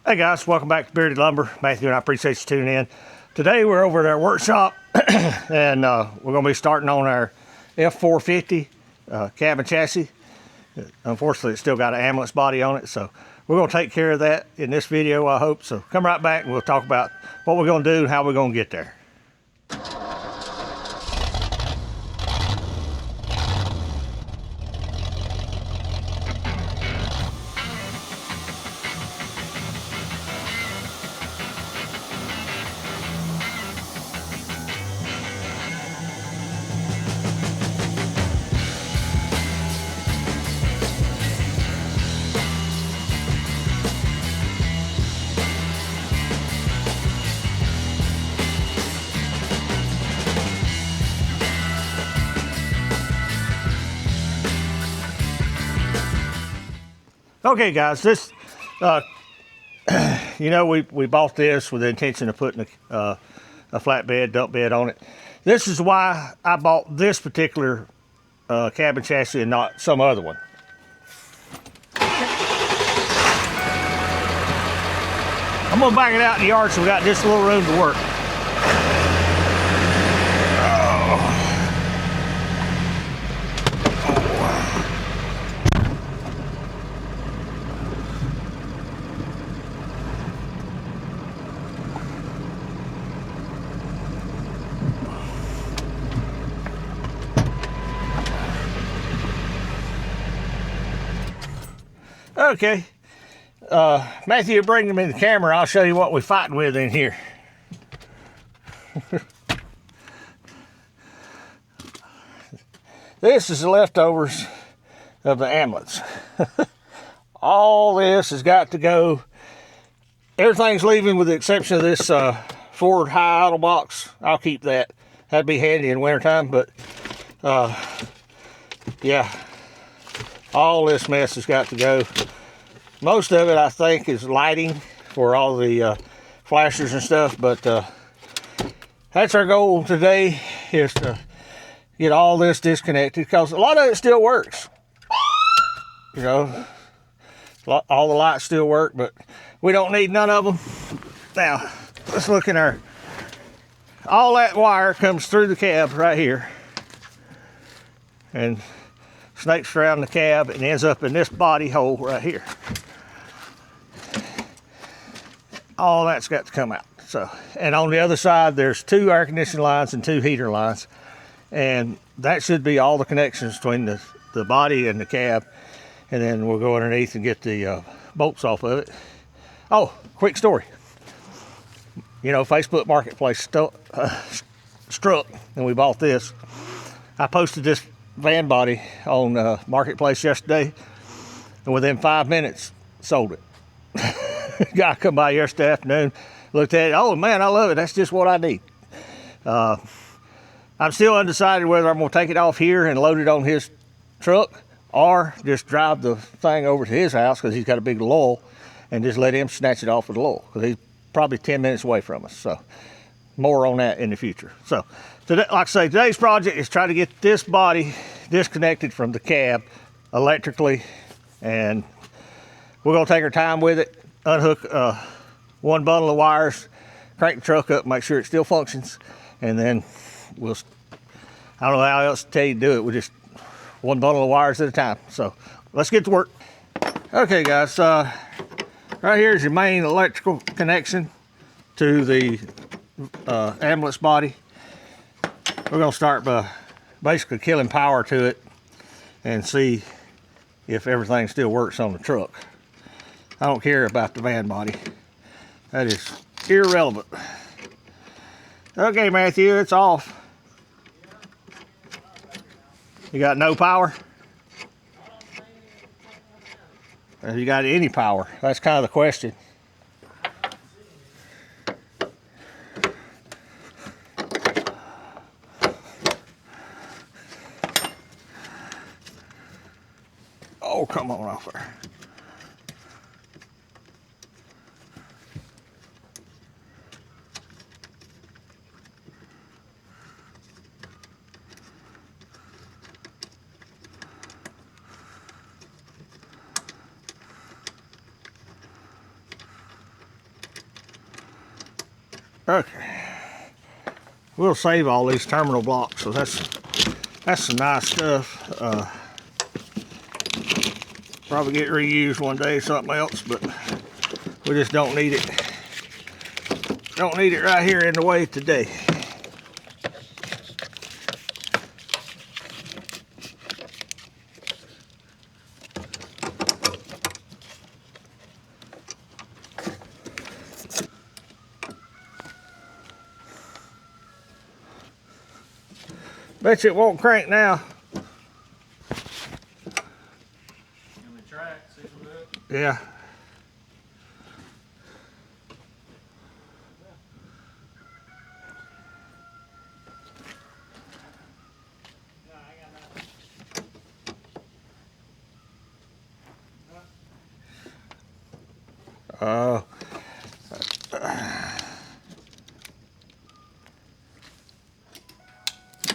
Hey guys, welcome back to Bearded Lumber. Matthew and I appreciate you tuning in. Today we're over at our workshop and we're going to be starting on our F450 cab and chassis. Unfortunately, it's still got an ambulance body on it, so we're going to take care of that in this video, I hope. So come right back and we'll talk about what we're going to do and how we're going to get there. Okay guys, this, you know, we bought this with the intention of putting a flatbed, dump bed on it. This is why I bought this particular cab and chassis and not some other one. I'm gonna back it out in the yard so we got this little room to work. Okay, Matthew, bring them in the camera. I'll show you what we're fighting with in here. This is the leftovers of the ambulance. All this has got to go. Everything's leaving with the exception of this Ford high idle box. I'll keep that. That'd be handy in wintertime, but yeah. All this mess has got to go. Most of it, I think, is lighting for all the flashers and stuff, but that's our goal today, is to get all this disconnected, because a lot of it still works. You know, all the lights still work, but we don't need none of them. Now, let's look in our, all that wire comes through the cab right here, and snakes around the cab and ends up in this body hole right here. All that's got to come out. So, and on the other side, there's 2 air conditioning lines and 2 heater lines, and that should be all the connections between the body and the cab. And then we'll go underneath and get the bolts off of it. Oh, quick story. You know, Facebook Marketplace struck, and we bought this. I posted this van body on Marketplace yesterday, and within 5 minutes sold it. Guy come by yesterday afternoon, looked at it. Oh man, I love it. That's just what I need. I'm still undecided whether I'm going to take it off here and load it on his truck, or just drive the thing over to his house, because he's got a big lull, and just let him snatch it off with the lull, because he's probably 10 minutes away from us. So more on that in the future. So today, like I say, today's project is try to get this body disconnected from the cab electrically, and we're going to take our time with it, unhook one bundle of wires, crank the truck up, make sure it still functions, and then we'll, I don't know how else to tell you to do it, with just one bundle of wires at a time. So let's get to work. Okay guys, right here is your main electrical connection to the ambulance body. We're going to start by basically killing power to it and see if everything still works on the truck. I don't care about the van body. That is irrelevant. Okay, Matthew, it's off. You got no power? Have you got any power? That's kind of the question. Oh, come on off there. Okay. We'll save all these terminal blocks, so that's some nice stuff. Probably get reused one day, something else, but we just don't need it. Don't need it right here in the way today. Bet you it won't crank now. Can we try it? See if we do it? Yeah. Oh.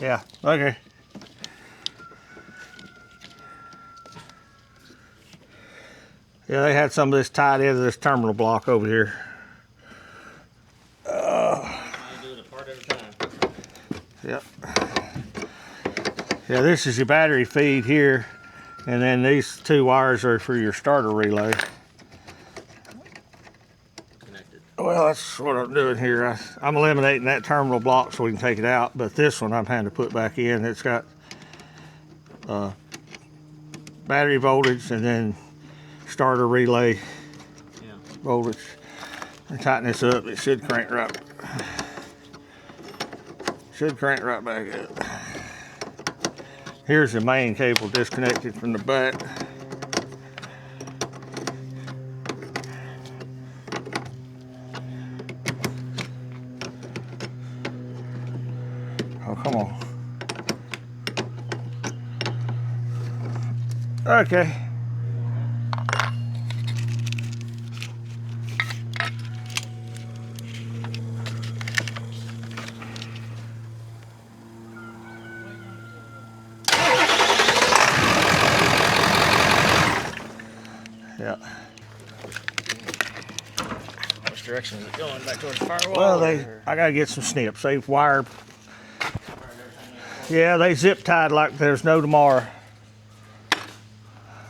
Yeah, okay. Yeah, they had some of this tied into this terminal block over here. I do it a part at a time. Yep. Yeah, this is your battery feed here, and then these two wires are for your starter relay. Connected. Well, that's what I'm doing here. I'm eliminating that terminal block so we can take it out, but this one I'm having to put back in. It's got battery voltage and then starter relay voltage. And tighten this up, it should crank right. Should crank right back up. Here's the main cable disconnected from the back. Oh, come on. Okay. Yeah. Which direction is it going? Back towards the firewall? Well, I gotta get some snips. They've wired. Yeah, they zip tied like there's no tomorrow.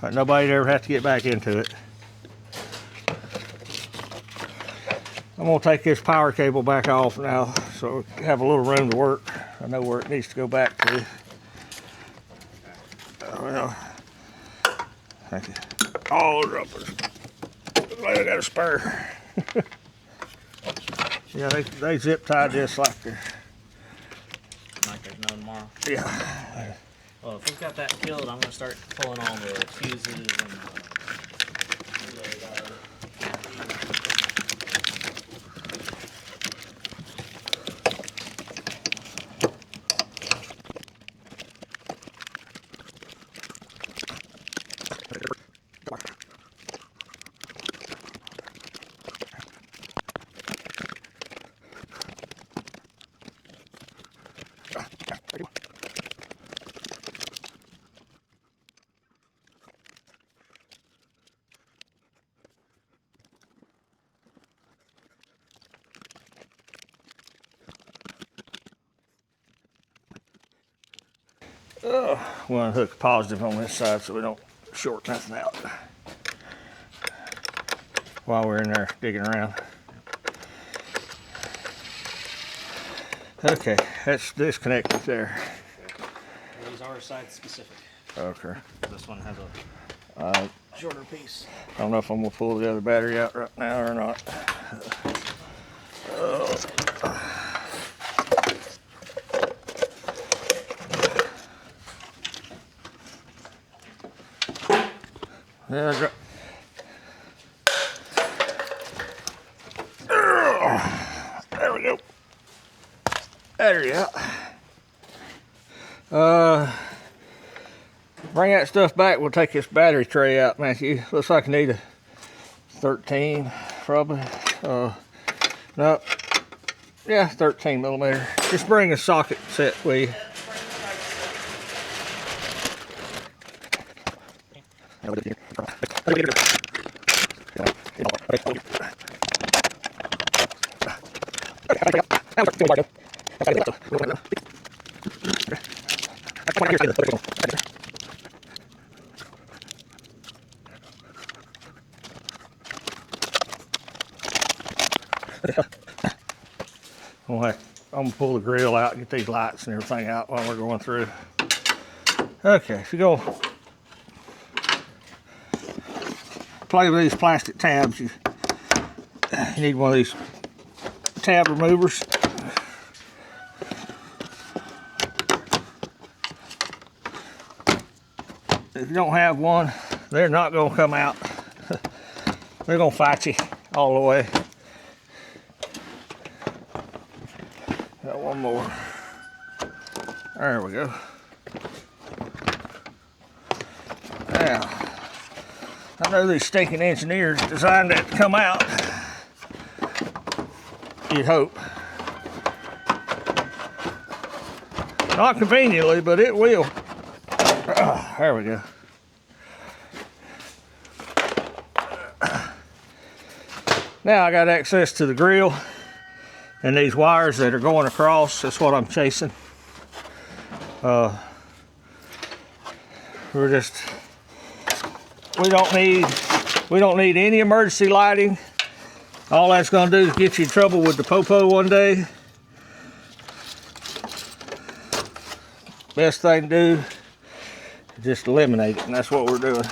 Like nobody'd ever have to get back into it. I'm gonna take this power cable back off now so we have a little room to work. I know where it needs to go back to. Well, thank you. Oh, droppers. Looks like I got a spare. Yeah, they zip tied this like they're. Like there's no tomorrow. Yeah. Well, if we've got that killed, I'm gonna start pulling all the fuses and We want to hook positive on this side so we don't short nothing out while we're in there digging around. Okay, that's disconnected there. these are site specific. Okay. This one has a shorter piece. I don't know if I'm gonna pull the other battery out right now or not. Yeah, there we go. Battery out. Bring that stuff back. We'll take this battery tray out, Matthew. Looks like I need a 13, probably. No. Yeah, 13 millimeter. Just bring a socket set with you. I'm gonna pull the grill out, get these lights and everything out while we're going through. Okay, if you go play with these plastic tabs, you need one of these tab removers. If you don't have one, they're not gonna come out. They're gonna fight you all the way. Got one more. There we go. Now, I know these stinking engineers designed that to come out. You'd hope. Not conveniently, but it will. There we go. Now I got access to the grill and these wires that are going across. That's what I'm chasing. We don't need any emergency lighting. All that's going to do is get you in trouble with the popo one day. Best thing to do is just eliminate it, and that's what we're doing.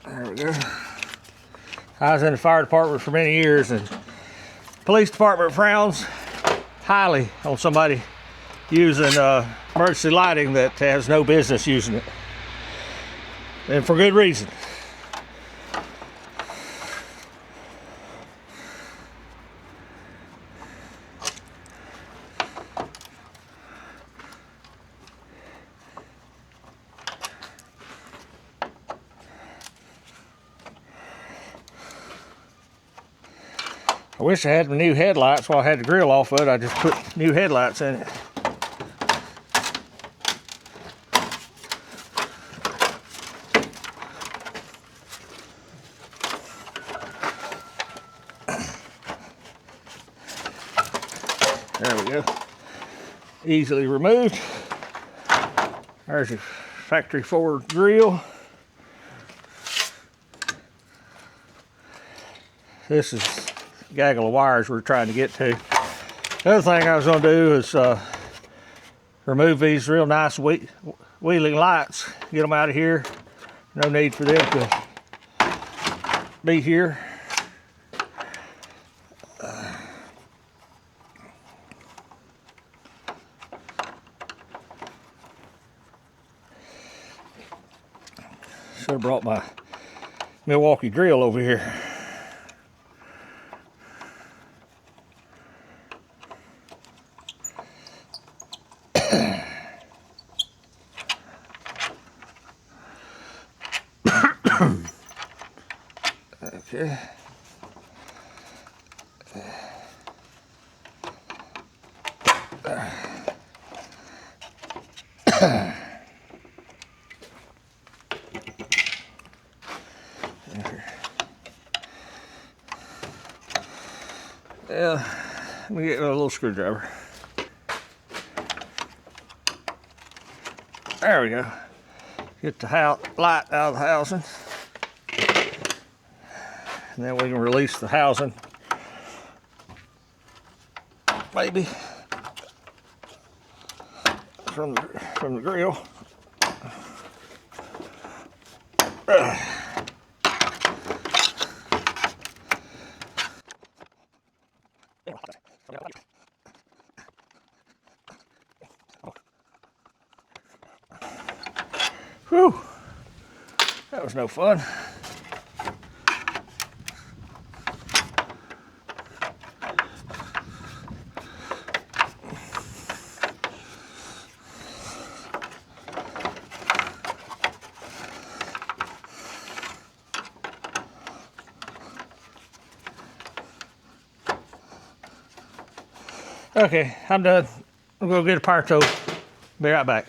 There we go. I was in the fire department for many years, and the police department frowns highly on somebody using emergency lighting that has no business using it, and for good reason. I wish I had my new headlights while I had the grill off of it. I just put new headlights in it. There we go. Easily removed. There's your factory forward grill. This is the gaggle of wires we're trying to get to. The other thing I was going to do is remove these real nice wheeling lights. Get them out of here. No need for them to be here. Should have brought my Milwaukee drill over here. Okay. Yeah, let me get a little screwdriver. There we go. Get the light out of the housing. And then we can release the housing. Maybe from the grill. Whew, that was no fun. Okay, I'm done. I'm gonna get a power tool. Be right back.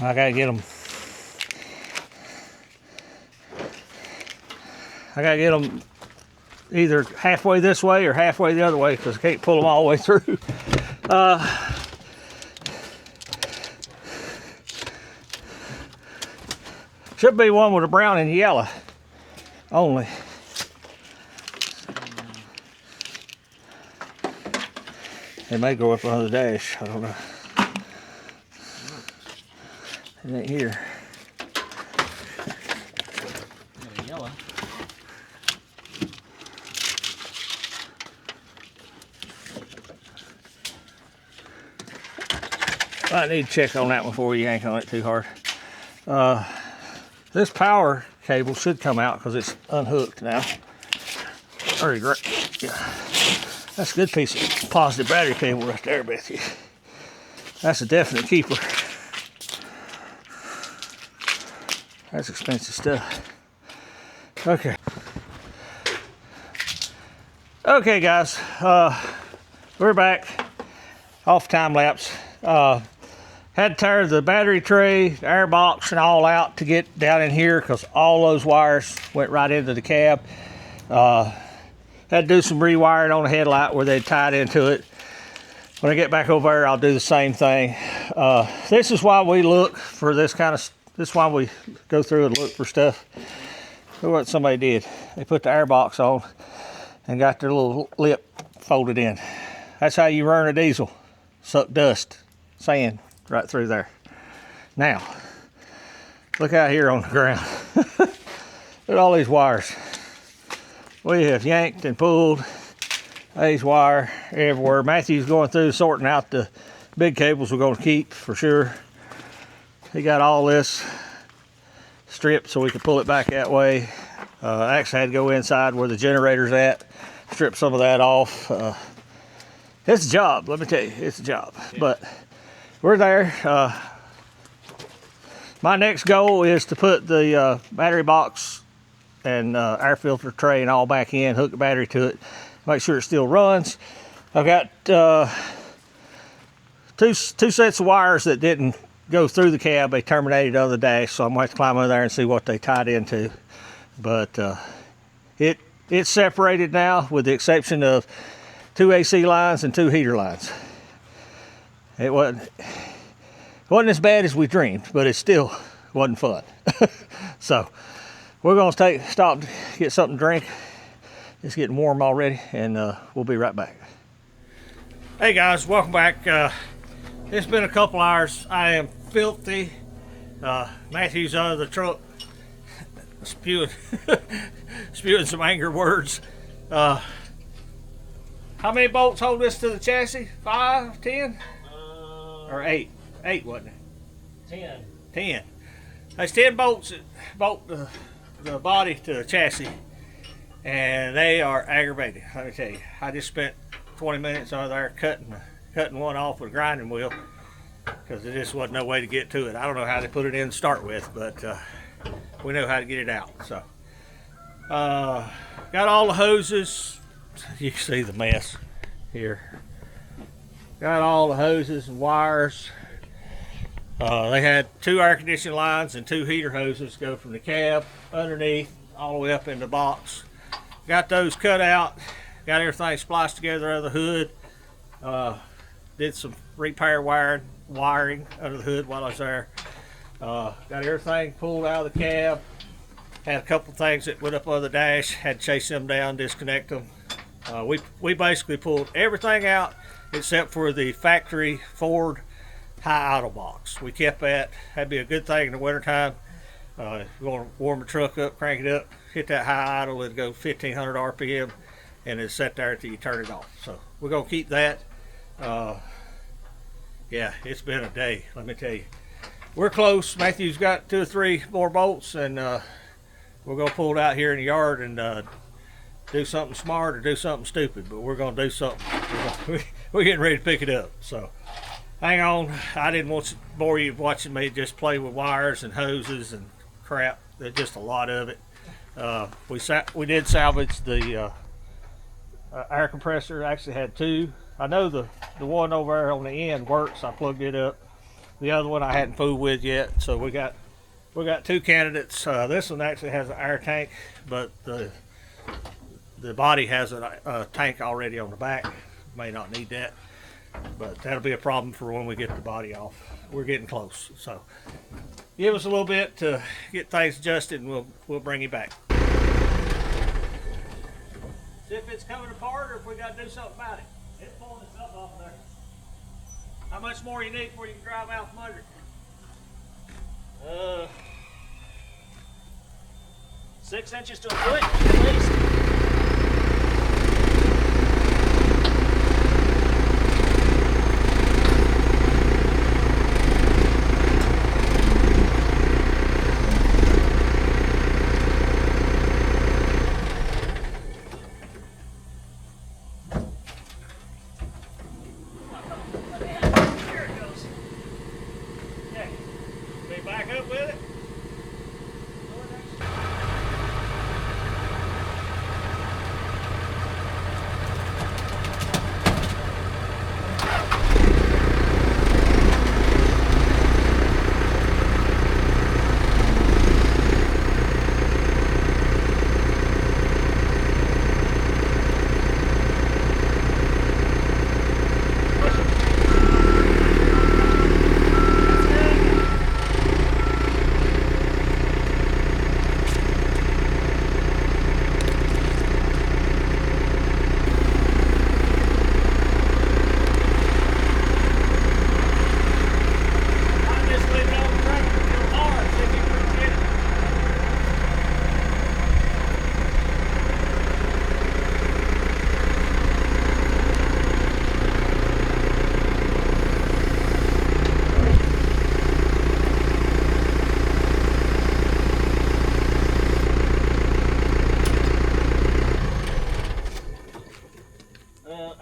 I gotta get them. I gotta get them either halfway this way or halfway the other way because I can't pull them all the way through. Should be one with a brown and yellow only. They may go up on the dash. I don't know. It ain't here. Yellow. I need to check on that one before you yank on it too hard. This power cable should come out because it's unhooked now. Very great. Yeah. That's a good piece of positive battery cable right there, Bethy. That's a definite keeper. That's expensive stuff. Okay. Okay, guys. We're back. Off time lapse. Had to tear the battery tray, the air box, and all out to get down in here because all those wires went right into the cab. Had to do some rewiring on the headlight where they tied into it. When I get back over there, I'll do the same thing. This is why we look for this kind of, this is why we go through and look for stuff. Look what somebody did. They put the air box on and got their little lip folded in. That's how you run a diesel. Suck dust, sand right through there. Now, look out here on the ground. Look at all these wires. We have yanked and pulled these wire everywhere. Matthew's going through sorting out the big cables we're going to keep for sure. He got all this stripped so we could pull it back that way. Actually had to go inside where the generator's at, strip some of that off. It's a job, let me tell you, it's a job. Yeah. But we're there. My next goal is to put the battery box and air filter tray and all back in, hook the battery to it, make sure it still runs. I've got two sets of wires that didn't go through the cab. They terminated on the dash, so I'm going to have to climb over there and see what they tied into. But it's separated now with the exception of 2 AC lines and 2 heater lines. It wasn't as bad as we dreamed, but it still wasn't fun. So we're going to stop, get something to drink. It's getting warm already, and we'll be right back. Hey guys, welcome back. It's been a couple hours. I am filthy. Matthew's out of the truck spewing some anger words. How many bolts hold this to the chassis? 5, 10? Or 8? 8, wasn't it? 10. 10. There's 10 bolts that bolt the body to the chassis, and they are aggravating. Let me tell you, I just spent 20 minutes over there cutting one off with a grinding wheel because there just wasn't no way to get to it. I don't know how they put it in to start with, but we know how to get it out. So got all the hoses. You can see the mess here. Got all the hoses and wires. They had 2 air conditioning lines and 2 heater hoses go from the cab underneath all the way up in the box. Got those cut out. Got everything spliced together under the hood. Did some repair wiring under the hood while I was there. Got everything pulled out of the cab. Had a couple things that went up on the dash. Had to chase them down, disconnect them. We basically pulled everything out except for the factory Ford high idle box. We kept that. That'd be a good thing in the wintertime. If you're going to warm the truck up, crank it up, hit that high idle, it'd go 1500 RPM, and it's set there until you turn it off. So we're going to keep that. Yeah, it's been a day, let me tell you. We're close. Matthew's got 2 or 3 more bolts, and we're going to pull it out here in the yard and do something smart or do something stupid, but we're going to do something. We're getting ready to pick it up. So hang on. I didn't want to bore you watching me just play with wires and hoses and crap. There's just a lot of it. We did salvage the air compressor. I actually had 2. I know the one over there on the end works. I plugged it up. The other one I hadn't fooled with yet. So we got two candidates. This one actually has an air tank, but the body has a tank already on the back. May not need that, but that'll be a problem for when we get the body off. We're getting close, so give us a little bit to get things adjusted, and we'll bring you back. See if it's coming apart or if we got to do something about it. It's pulling itself off there. How much more you need before you can drive out from under it? 6 inches to a foot, at least. Here it goes. Okay. Be back up with it.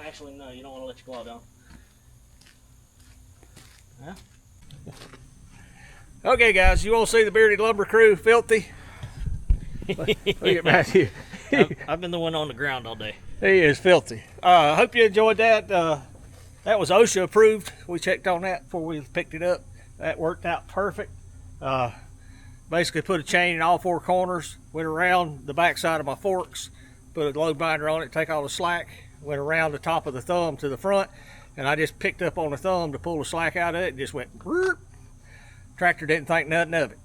Actually, no, you don't want to let your claw down. Yeah. Okay, guys, you want to see the bearded lumber crew filthy? Look at Matthew. I've been the one on the ground all day. He is filthy. I hope you enjoyed that. That was OSHA approved. We checked on that before we picked it up. That worked out perfect. Basically put a chain in all four corners, went around the back side of my forks, put a load binder on it, take all the slack, went around the top of the thumb to the front, and I just picked up on the thumb to pull the slack out of it and just went whoop. Tractor didn't think nothing of it.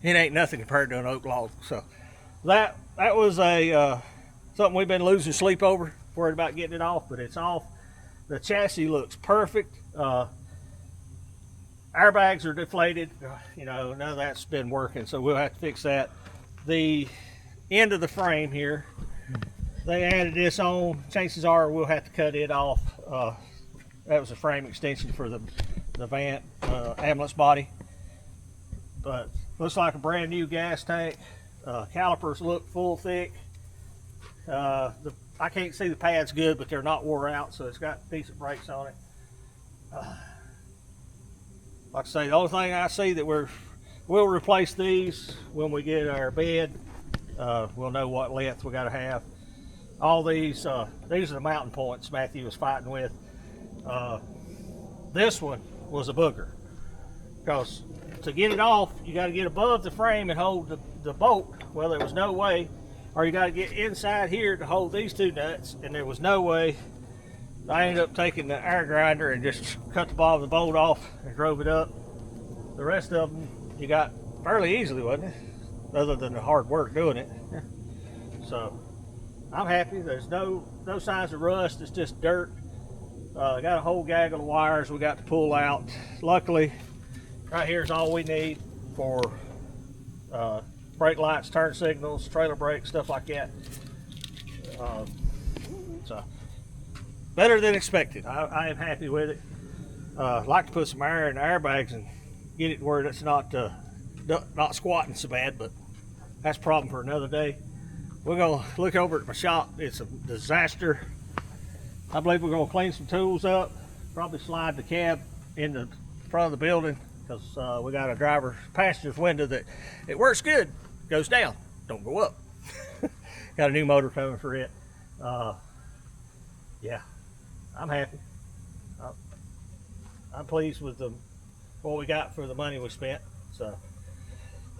It ain't nothing compared to an oak log. So that was a something we've been losing sleep over, worried about getting it off, but it's off. The chassis looks perfect. Airbags are deflated. You know, none of that's been working, so we'll have to fix that. The end of the frame here, they added this on. Chances are we'll have to cut it off. That was a frame extension for the van ambulance body, but looks like a brand new gas tank. Calipers look full thick. I can't see the pads good, but they're not wore out, so it's got decent brakes on it. Like I say, the only thing I see that we'll replace these when we get our bed. We'll know what length we got to have. All these are the mountain points Matthew was fighting with. This one was a booger, because to get it off, you got to get above the frame and hold the bolt. Well, there was no way, or you got to get inside here to hold these two nuts, and there was no way. I ended up taking the air grinder and just cut the bottom of the bolt off and drove it up. The rest of them you got fairly easily, wasn't it? Other than the hard work doing it. So I'm happy. There's no signs of rust. It's just dirt. Got a whole gaggle of wires we got to pull out. Luckily, right here is all we need for brake lights, turn signals, trailer brakes, stuff like that. So better than expected. I am happy with it. I'd like to put some air in the airbags and get it where it's not squatting so bad, but that's a problem for another day. We're gonna look over at my shop. It's a disaster. I believe we're gonna clean some tools up, probably slide the cab in the front of the building, because we got a driver's passenger's window that it works good, goes down, don't go up. Got a new motor coming for it. Yeah, I'm happy. I'm pleased with the what we got for the money we spent. So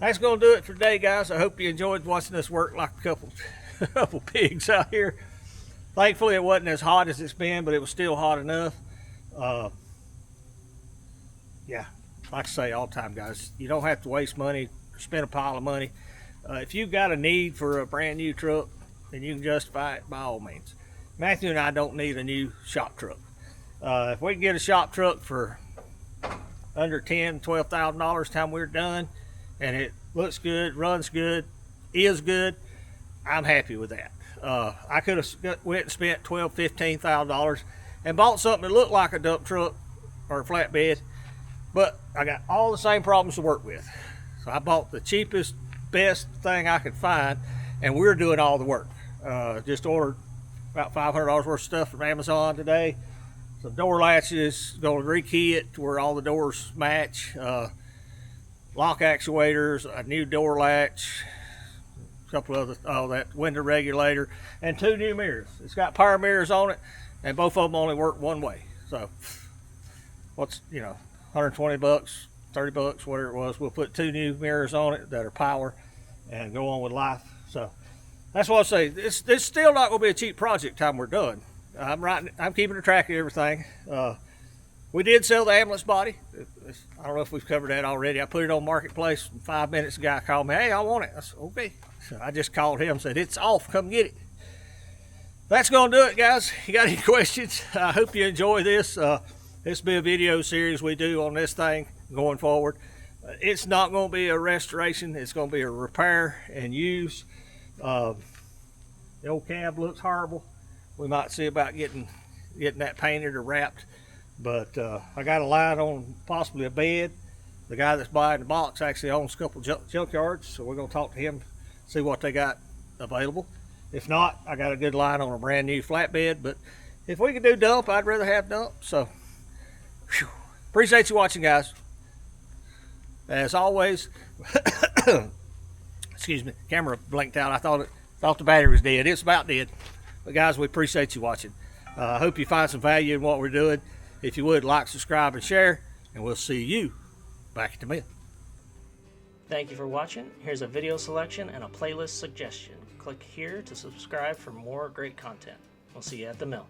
that's going to do it for today, guys. I hope you enjoyed watching us work like a couple pigs out here. Thankfully, it wasn't as hot as it's been, but it was still hot enough. Yeah, like I say all the time, guys, you don't have to waste money or spend a pile of money. If you've got a need for a brand new truck, then you can justify it by all means. Matthew and I don't need a new shop truck. If we can get a shop truck for under $10,000–$12,000 time we're done, and it looks good, runs good, is good, I'm happy with that. I could have went and spent $12,000–$15,000 and bought something that looked like a dump truck or a flatbed, but I got all the same problems to work with. So I bought the cheapest, best thing I could find, and we're doing all the work. Just ordered about $500 worth of stuff from Amazon today. Some door latches, going to rekey it to where all the doors match. Lock actuators, a new door latch, a couple other, that window regulator, and 2 new mirrors. It's got power mirrors on it, and both of them only work one way. So what's, $120, $30, whatever it was. We'll put 2 new mirrors on it that are power and go on with life. So that's what I say. It's still not going to be a cheap project time we're done. I'm keeping a track of everything. We did sell the ambulance body. I don't know if we've covered that already. I put it on Marketplace. In 5 minutes, the guy called me. Hey, I want it. I said, okay. So I just called him and said, it's off. Come get it. That's going to do it, guys. You got any questions? I hope you enjoy this. This will be a video series we do on this thing going forward. It's not going to be a restoration. It's going to be a repair and use. The old cab looks horrible. We might see about getting that painted or wrapped. But I got a line on possibly a bed. The guy that's buying the box actually owns a couple junkyards, so we're going to talk to him, see what they got available. If not, I got a good line on a brand new flatbed. But if we can do dump, I'd rather have dump. So whew. Appreciate you watching, guys. As always, excuse me, camera blinked out. I thought the battery was dead. It's about dead. But guys, we appreciate you watching. I hope you find some value in what we're doing. If you would, like, subscribe, and share, and we'll see you back at the mill. Thank you for watching. Here's a video selection and a playlist suggestion. Click here to subscribe for more great content. We'll see you at the mill.